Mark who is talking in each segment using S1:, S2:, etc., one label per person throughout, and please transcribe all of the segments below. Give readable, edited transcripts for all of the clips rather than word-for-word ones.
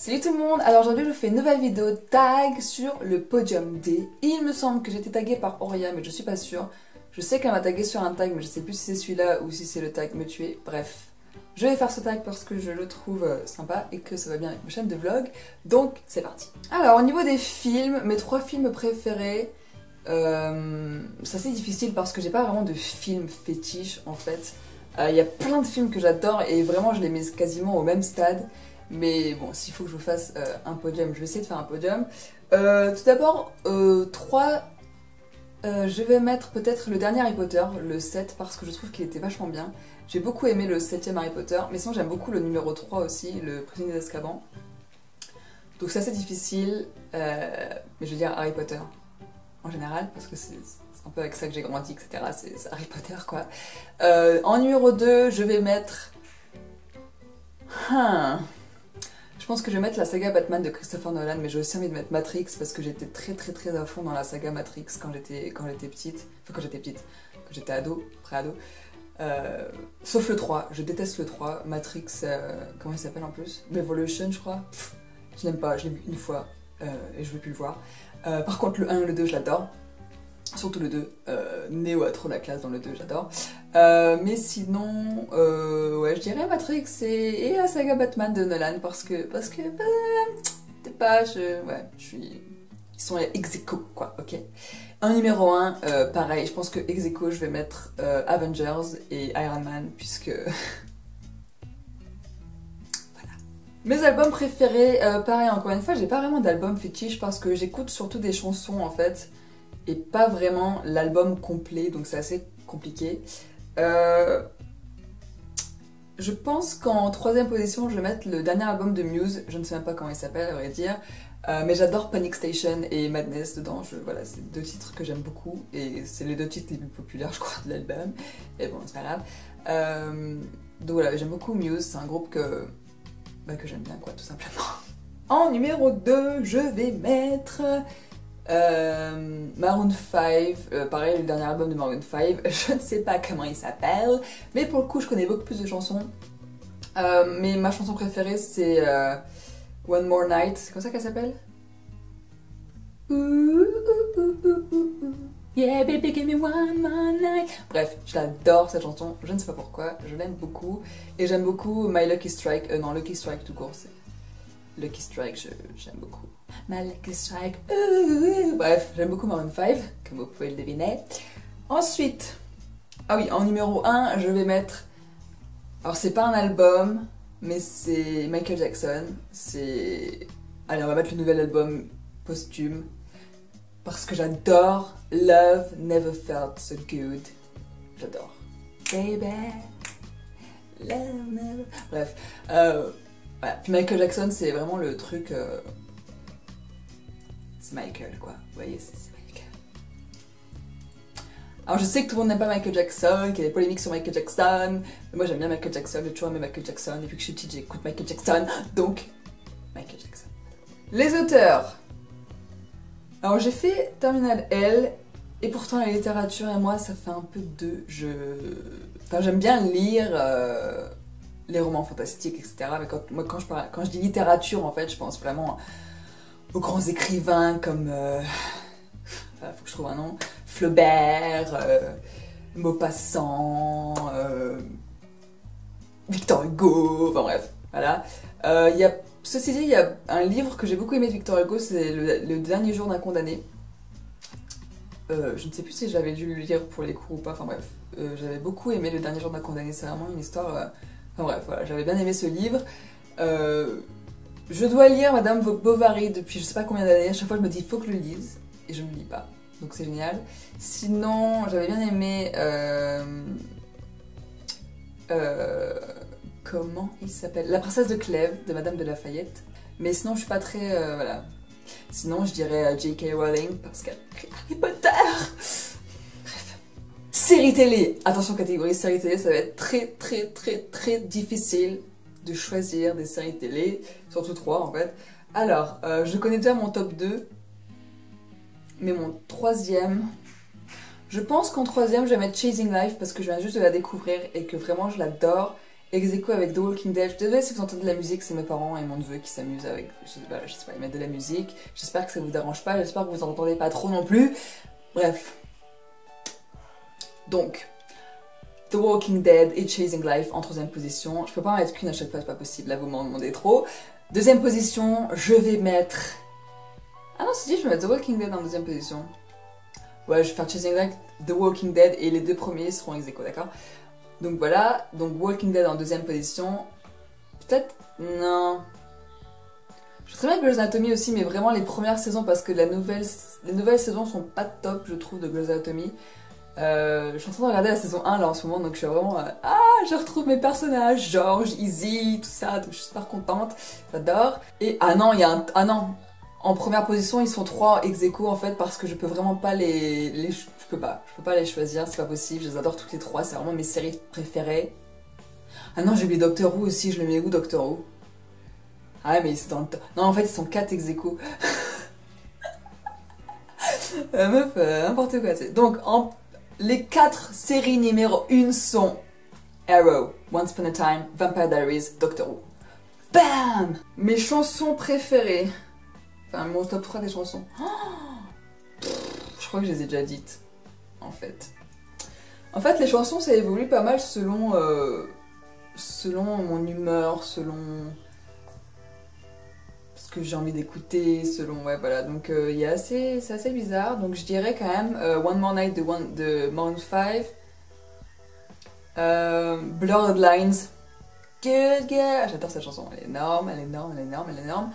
S1: Salut tout le monde, alors aujourd'hui je fais une nouvelle vidéo tag sur le podium D. Il me semble que j'ai été taguée par Auria mais je suis pas sûre. Je sais qu'elle m'a tagué sur un tag mais je sais plus si c'est celui-là ou si c'est le tag me tuer. Bref, je vais faire ce tag parce que je le trouve sympa et que ça va bien avec ma chaîne de vlog. Donc c'est parti. Alors au niveau des films, mes 3 films préférés, c'est assez difficile parce que j'ai pas vraiment de film fétiche en fait. Il y a plein de films que j'adore et vraiment je les mets quasiment au même stade. Mais bon, s'il faut que je vous fasse un podium, je vais essayer de faire un podium. Tout d'abord, 3, je vais mettre peut-être le dernier Harry Potter, le 7, parce que je trouve qu'il était vachement bien. J'ai beaucoup aimé le 7ème Harry Potter, mais sinon j'aime beaucoup le numéro 3 aussi, le prisonnier d'Azkaban. Donc c'est assez difficile, mais je veux dire Harry Potter en général, parce que c'est un peu avec ça que j'ai grandi, etc. C'est Harry Potter quoi. En numéro 2, je vais mettre... Je pense que je vais mettre la saga Batman de Christopher Nolan, mais j'ai aussi envie de mettre Matrix parce que j'étais très à fond dans la saga Matrix quand j'étais petite. Enfin quand j'étais ado, pré-ado. Sauf le 3, je déteste le 3. Matrix, comment il s'appelle en plus? Revolution je crois. Je l'aime pas, je l'ai vu une fois et je veux plus le voir. Par contre le 1 et le 2 je l'adore. Surtout le 2, Neo a trop la classe dans le 2, j'adore. Mais sinon, ouais, je dirais Matrix et la saga Batman de Nolan parce que je suis... Ils sont ex aequo, quoi, ok. En numéro 1, pareil, je pense que ex aequo, je vais mettre Avengers et Iron Man puisque... Mes albums préférés, pareil, encore une fois, j'ai pas vraiment d'album fétiche parce que j'écoute surtout des chansons en fait. Et pas vraiment l'album complet, donc c'est assez compliqué. Je pense qu'en 3ème position, je vais mettre le dernier album de Muse, je ne sais même pas comment il s'appelle à vrai dire, mais j'adore Panic Station et Madness dedans, voilà, c'est 2 titres que j'aime beaucoup, et c'est les 2 titres les plus populaires je crois de l'album, et bon c'est pas grave. Donc voilà, j'aime beaucoup Muse, c'est un groupe que j'aime bien quoi, tout simplement. En numéro 2, je vais mettre... Maroon 5, pareil le dernier album de Maroon 5, je ne sais pas comment il s'appelle, mais pour le coup je connais beaucoup plus de chansons. Mais ma chanson préférée c'est One More Night, c'est comme ça qu'elle s'appelle? Yeah baby give me one more night. Bref, je l'adore cette chanson, je ne sais pas pourquoi, je l'aime beaucoup. Et j'aime beaucoup My Lucky Strike, non Lucky Strike tout court, c'est Lucky Strike, j'aime beaucoup. My Lucky Strike, bref, j'aime beaucoup Maroon 5, comme vous pouvez le deviner. Ensuite, ah oui, en numéro 1, je vais mettre... Alors c'est pas un album, mais c'est Michael Jackson. C'est... Allez, on va mettre le nouvel album posthume. Parce que j'adore Love Never Felt So Good. J'adore. Baby, love never... Bref, voilà. Puis Michael Jackson, c'est vraiment le truc... C'est Michael, quoi. Vous voyez, c'est Michael. Alors, je sais que tout le monde n'aime pas Michael Jackson, qu'il y a des polémiques sur Michael Jackson. Mais moi, j'aime bien Michael Jackson. J'ai toujours aimé Michael Jackson. Depuis que je suis petite, j'écoute Michael Jackson. Donc, Michael Jackson. Les auteurs. Alors, j'ai fait Terminal L. Et pourtant, la littérature et moi, ça fait un peu deux. Enfin, j'aime bien lire... les romans fantastiques, etc. Mais quand je dis littérature, en fait, je pense vraiment aux grands écrivains comme... faut que je trouve un nom. Flaubert, Maupassant, Victor Hugo, enfin bref, voilà. Ceci dit, il y a un livre que j'ai beaucoup aimé de Victor Hugo, c'est le dernier jour d'un condamné. Je ne sais plus si j'avais dû le lire pour les cours ou pas, enfin bref. J'avais beaucoup aimé le dernier jour d'un condamné, c'est vraiment une histoire... Enfin bref, voilà, j'avais bien aimé ce livre. Je dois lire Madame Bovary depuis je sais pas combien d'années. À chaque fois, je me dis, il faut que je le lise. Et je ne le lis pas. Donc c'est génial. Sinon, j'avais bien aimé... comment il s'appelle? La princesse de Clèves, de Madame de Lafayette. Mais sinon, je suis pas très... voilà. Sinon, je dirais J.K. Rowling, parce qu'elle a écrit Harry Potter. Bref. Série télé. Attention, catégorie série télé, ça va être très difficile de choisir des séries télé, surtout 3 en fait. Alors, je connais déjà mon top 2, mais mon 3ème, je pense qu'en 3ème je vais mettre Chasing Life parce que je viens juste de la découvrir et que vraiment je l'adore. ex aequo avec The Walking Dead. Je suis désolée si vous entendez de la musique, c'est mes parents et mon neveu qui s'amusent avec, je sais pas, ils mettent de la musique. J'espère que ça vous dérange pas, j'espère que vous entendez pas trop non plus. Bref. Donc, The Walking Dead et Chasing Life en troisième position. Je peux pas en mettre qu'une à chaque fois, c'est pas possible, là vous m'en demandez trop. Deuxième position, je vais mettre... Ah non, c'est dit, je vais mettre The Walking Dead en deuxième position. Ouais, je vais faire Chasing Life, The Walking Dead et les deux premiers seront ex aequo, d'accord? Donc voilà, donc Walking Dead en deuxième position. Peut-être... Non. Je trouve très bien Grey's Anatomy aussi, mais vraiment les premières saisons parce que les nouvelles saisons sont pas top, je trouve, de Grey's Anatomy. Je suis en train de regarder la saison 1 là en ce moment, donc je suis vraiment... je retrouve mes personnages, George, Izzy, tout ça, donc je suis super contente, j'adore. Et ah non, il y a un... Ah non, en première position, ils sont 3 ex aequo en fait, parce que je peux vraiment pas je peux pas les choisir, c'est pas possible, je les adore toutes les 3, c'est vraiment mes séries préférées. Ah non, j'ai oublié Doctor Who aussi, je le mets où Doctor Who? Ah mais c'est dans le... Non, en fait, ils sont 4 ex aequo. Meuf, n'importe quoi, c'est... Donc, les 4 séries numéro 1 sont Arrow, Once Upon a Time, Vampire Diaries, Doctor Who. BAM! Mes chansons préférées. Enfin, mon top 3 des chansons. Je crois que je les ai déjà dites, en fait. En fait, les chansons, ça évolue pas mal selon mon humeur, selon ce que j'ai envie d'écouter, selon... Ouais, voilà. Donc, c'est assez bizarre. Donc, je dirais quand même One More Night de Maroon 5. Bloodlines. Good girl. J'adore cette chanson. Elle est énorme, elle est énorme, elle est énorme, elle est énorme.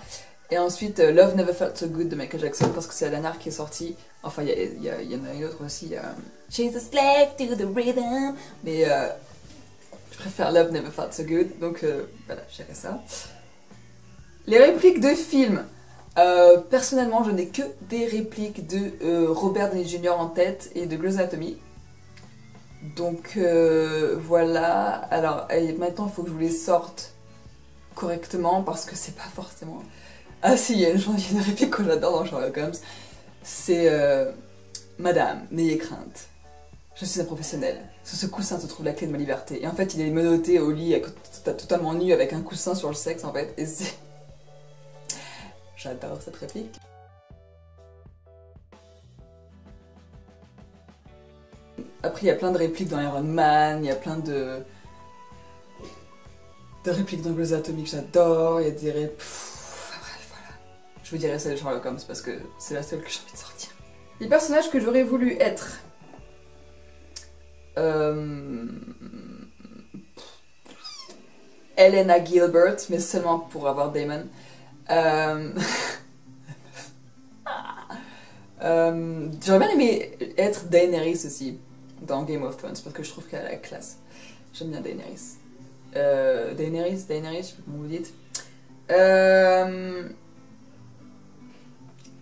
S1: Et ensuite, Love Never Felt So Good de Michael Jackson, parce que c'est la dernière qui est sortie. Enfin, il y en a une autre aussi. She's a slave to the rhythm. Mais je préfère Love Never Felt So Good. Donc, voilà, je dirais ça. Les répliques de films. Personnellement, je n'ai que des répliques de Robert Downey Jr. en tête et de Grey's Anatomy. Donc voilà. Alors maintenant, il faut que je vous les sorte correctement parce que c'est pas forcément... Ah si, il y a une réplique que j'adore dans Sherlock Holmes. C'est Madame, n'ayez crainte. Je suis un professionnel. Sous ce coussin se trouve la clé de ma liberté. Et en fait, il est menotté au lit, totalement nu, avec un coussin sur le sexe en fait. Et c'est... J'adore cette réplique. Après, il y a plein de répliques dans Iron Man, il y a plein de répliques dans Grey's Anatomy que j'adore, il y a des répliques... Enfin bref, voilà. Je vous dirai celle de Sherlock Holmes parce que c'est la seule que j'ai envie de sortir. Les personnages que j'aurais voulu être... Helena Gilbert, mais seulement pour avoir Damon. J'aurais bien aimé être Daenerys aussi dans Game of Thrones parce que je trouve qu'elle a la classe. J'aime bien Daenerys. Daenerys, je sais pas comment vous dites.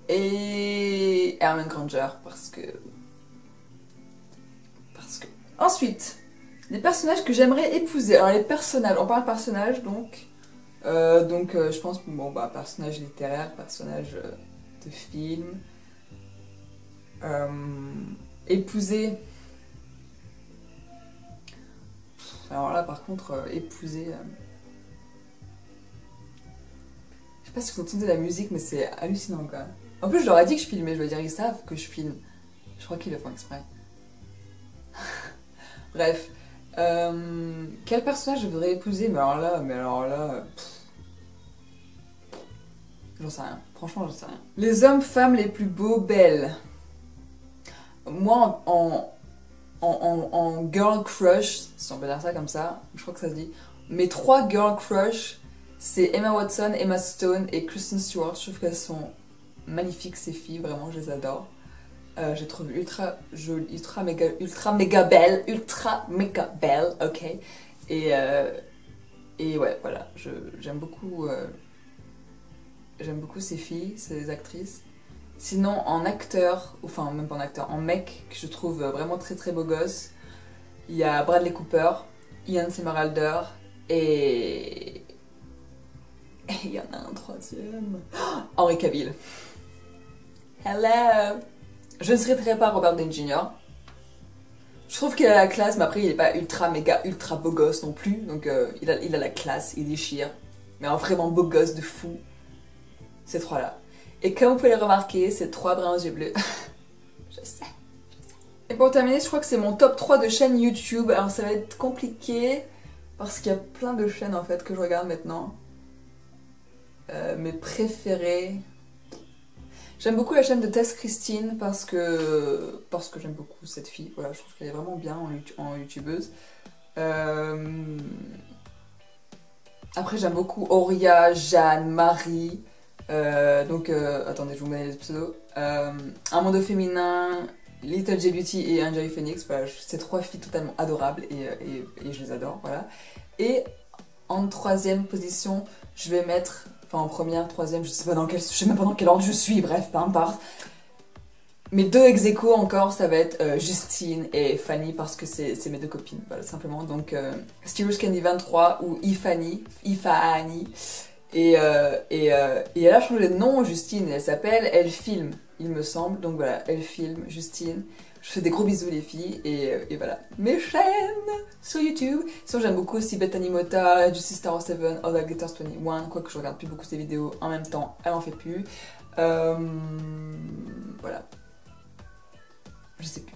S1: Et Hermione Granger parce que... Ensuite, les personnages que j'aimerais épouser. Alors les personnages, on parle de personnages donc. Je pense, bon bah personnage littéraire, personnage de film. Épouser. Alors là par contre, épouser. Je sais pas si vous entendez la musique, mais c'est hallucinant quand même. En plus, je leur ai dit que je filmais, je veux dire, ils savent que je filme. Je crois qu'ils le font exprès. Bref. Quel personnage je voudrais épouser? Mais alors là... J'en sais rien. Franchement, j'en sais rien. Les hommes, femmes les plus beaux, belles. Moi, en girl crush, si on peut dire ça comme ça, je crois que ça se dit. Mes 3 girl crush, c'est Emma Watson, Emma Stone et Kristen Stewart. Je trouve qu'elles sont magnifiques ces filles, vraiment, je les adore. Je les trouve ultra jolies, ultra méga belles, ok. Et ouais, voilà, j'aime beaucoup ces filles, ces actrices. Sinon, en acteur, enfin même pas en acteur, en mec, que je trouve vraiment très très beau gosse, il y a Bradley Cooper, Ian Somerhalder et il y en a un troisième, Henry Cavill. Hello! Je ne souhaiterais pas Robert Downey Jr. Je trouve qu'il a la classe, mais après il est pas ultra méga ultra beau gosse non plus, donc il a la classe, il déchire. Mais un vraiment beau gosse de fou, ces trois-là. Et comme vous pouvez le remarquer, c'est 3 bruns aux yeux bleus. Je sais. Et pour terminer, je crois que c'est mon top 3 de chaînes YouTube. Alors ça va être compliqué, parce qu'il y a plein de chaînes en fait que je regarde maintenant. Mes préférés... J'aime beaucoup la chaîne de Tess Christine parce que j'aime beaucoup cette fille. Voilà, je trouve qu'elle est vraiment bien en youtubeuse. Après, j'aime beaucoup Auria, Jeanne, Marie. Attendez, je vous mets les pseudos. Un monde féminin, Little J Beauty et Enjoy Phoenix. Voilà, ces 3 filles totalement adorables et je les adore. Voilà. Et en 3e position, je vais mettre... Enfin, en première, 3e, je sais même pas dans quel ordre je suis, bref, peu importe. Mes 2 ex-aequo encore, ça va être Justine et Fanny parce que c'est mes 2 copines, voilà, simplement. Donc, Stylus Candy 23 ou Ifani. Et elle a changé de nom, Justine, et elle s'appelle Elle Filme, il me semble. Donc voilà, Elle Filme, Justine. Je fais des gros bisous les filles, et voilà. Mes chaînes sur YouTube. Sinon j'aime beaucoup aussi Bethany Mota, Justice Star 7, All That Glitters 21, quoique je regarde plus beaucoup ses vidéos en même temps, elle en fait plus. Voilà. Je sais plus.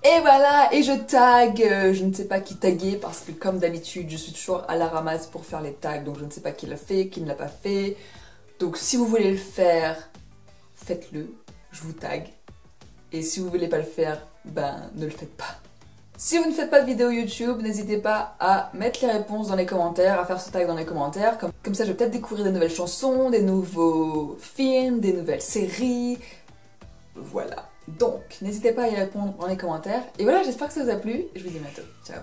S1: Et voilà, et je tag, je ne sais pas qui taguer parce que comme d'habitude, je suis toujours à la ramasse pour faire les tags, donc je ne sais pas qui l'a fait, qui ne l'a pas fait. Donc si vous voulez le faire, faites-le, je vous tag. Et si vous voulez pas le faire, ben ne le faites pas. Si vous ne faites pas de vidéo YouTube, n'hésitez pas à mettre les réponses dans les commentaires, à faire ce tag dans les commentaires. Comme ça, je vais peut-être découvrir des nouvelles chansons, des nouveaux films, des nouvelles séries. Voilà. Donc, n'hésitez pas à y répondre dans les commentaires. Et voilà, j'espère que ça vous a plu. Et je vous dis à bientôt. Ciao.